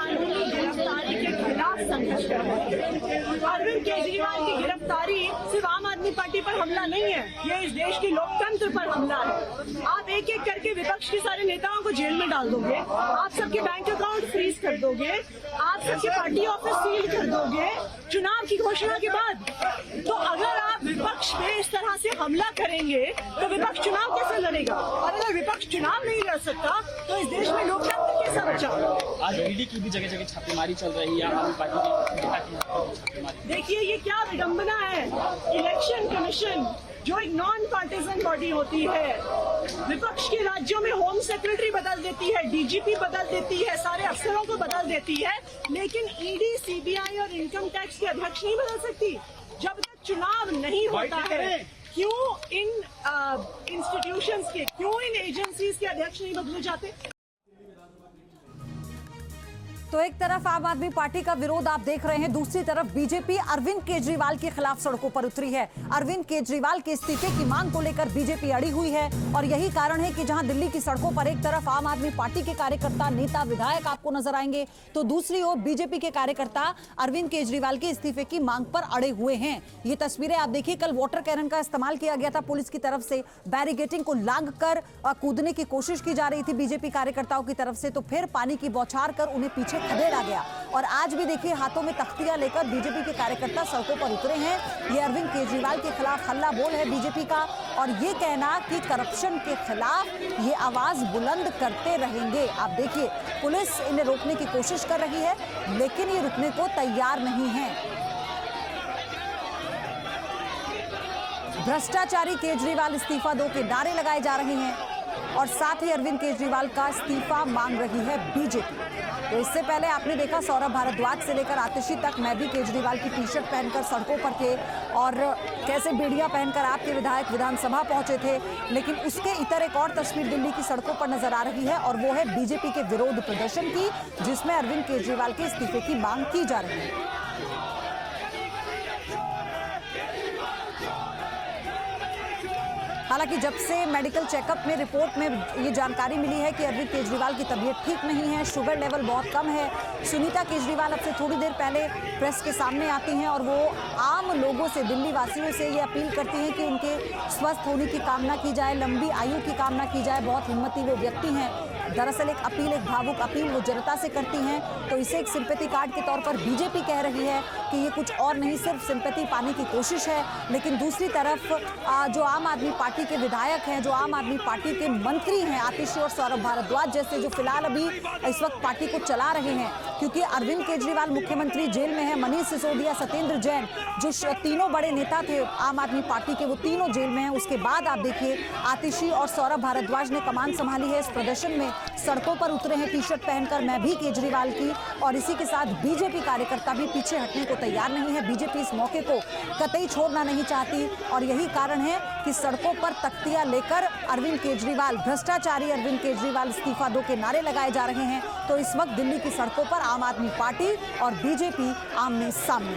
कानूनी गिरफ्तारी के खिलाफ संघर्ष कर रहे हैं। अरविंद केजरीवाल की गिरफ्तारी सिर्फ आम आदमी पार्टी पर हमला नहीं है, ये इस देश के लोकतंत्र पर हमला है। आप एक एक करके विपक्ष के सारे नेताओं को जेल में डाल दोगे, आप सबके बैंक अकाउंट फ्रीज कर दोगे, आप सबके पार्टी ऑफिस सील कर दोगे चुनाव की घोषणा के बाद। तो अगर आप विपक्ष पे इस तरह से हमला करेंगे तो विपक्ष चुनाव कैसे लड़ेगा? और अगर विपक्ष चुनाव नहीं लड़ सकता तो इस देश में लोकतंत्र कैसा बचा? आज ईडी की भी जगह जगह छापेमारी चल रही है, आम आदमी पार्टी की छापेमारी। देखिए ये क्या विडंबना है। इलेक्शन कमीशन जो एक नॉन पार्टिजन बॉडी होती है, विपक्ष के राज्यों में होम सेक्रेटरी बदल देती है, डीजीपी बदल देती है, सारे अफसरों को बदल देती है, लेकिन ईडी, सीबीआई और इनकम टैक्स के अध्यक्ष नहीं बदल सकती। जब तक चुनाव नहीं होता है, क्यों इन इंस्टीट्यूशंस के, क्यों इन एजेंसीज के अध्यक्ष नहीं बदले जाते? तो एक तरफ आम आदमी पार्टी का विरोध आप देख रहे हैं, दूसरी तरफ बीजेपी अरविंद केजरीवाल के खिलाफ सड़कों पर उतरी है। अरविंद केजरीवाल के इस्तीफे की मांग को लेकर बीजेपी अड़ी हुई है और यही कारण है कि जहां दिल्ली की सड़कों पर एक तरफ आम आदमी पार्टी के कार्यकर्ता, नेता, विधायक आपको नजर आएंगे, तो दूसरी ओर बीजेपी के कार्यकर्ता अरविंद केजरीवाल के इस्तीफे की मांग पर अड़े हुए हैं। ये तस्वीरें आप देखिए, कल वाटर कैनन का इस्तेमाल किया गया था पुलिस की तरफ से, बैरिकेटिंग को लांघ कर कूदने की कोशिश की जा रही थी बीजेपी कार्यकर्ताओं की तरफ से, तो फिर पानी की बौछार कर उन्हें पीछे खदेड़ा गया। और आज भी देखिए हाथों में तख्तियां लेकर बीजेपी के कार्यकर्ता सड़कों पर उतरे हैं। ये अरविंद केजरीवाल के खिलाफ हल्ला बोल है बीजेपी का और ये कहना कि करप्शन के खिलाफ ये आवाज बुलंद करते रहेंगे। आप देखिए पुलिस इन्हें रोकने की कोशिश कर रही है लेकिन ये रुकने को तैयार नहीं है। भ्रष्टाचारी केजरीवाल इस्तीफा दो के नारे लगाए जा रहे हैं और साथ ही अरविंद केजरीवाल का इस्तीफा मांग रही है बीजेपी। तो इससे पहले आपने देखा सौरभ भारद्वाज से लेकर आतिशी तक मैं भी केजरीवाल की टी शर्ट पहनकर सड़कों पर थे और कैसे बेड़ियां पहनकर आपके विधायक विधानसभा पहुंचे थे। लेकिन उसके इतर एक और तस्वीर दिल्ली की सड़कों पर नजर आ रही है और वो है बीजेपी के विरोध प्रदर्शन की, जिसमें अरविंद केजरीवाल के इस्तीफे की मांग की जा रही है। हालांकि जब से मेडिकल चेकअप में रिपोर्ट में ये जानकारी मिली है कि अरविंद केजरीवाल की तबीयत ठीक नहीं है, शुगर लेवल बहुत कम है। सुनीता केजरीवाल अब से थोड़ी देर पहले प्रेस के सामने आती हैं और वो आम लोगों से, दिल्ली वासियों से ये अपील करती हैं कि उनके स्वस्थ होने की कामना की जाए, लंबी आयु की कामना की जाए। बहुत हिम्मती वो व्यक्ति हैं। दरअसल एक अपील, एक भावुक अपील वो जनता से करती हैं, तो इसे एक सिंपैथी कार्ड के तौर पर बीजेपी कह रही है कि ये कुछ और नहीं, सिर्फ सिंपैथी पाने की कोशिश है। लेकिन दूसरी तरफ जो आम आदमी पार्टी के विधायक हैं, जो आम आदमी पार्टी के मंत्री हैं, आतिशी और सौरभ भारद्वाज जैसे, जो फिलहाल अभी इस वक्त पार्टी को चला रहे हैं, क्योंकि अरविंद केजरीवाल मुख्यमंत्री जेल में है, मनीष सिसोदिया, सत्येंद्र जैन, जो तीनों बड़े नेता थे आम आदमी पार्टी के, वो तीनों जेल में हैं। उसके बाद आप देखिए आतिशी और सौरभ भारद्वाज ने कमान संभाली है। इस प्रदर्शन में सड़कों पर उतरे हैं टी शर्ट पहनकर मैं भी केजरीवाल की, और इसी के साथ बीजेपी कार्यकर्ता भी पीछे हटने को तैयार नहीं है। बीजेपी इस मौके को कतई छोड़ना नहीं चाहती और यही कारण है कि सड़कों पर तख्तियां लेकर अरविंद केजरीवाल, भ्रष्टाचारी अरविंद केजरीवाल इस्तीफा दो के नारे लगाए जा रहे हैं। तो इस वक्त दिल्ली की सड़कों पर आम आदमी पार्टी और बीजेपी आमने सामने।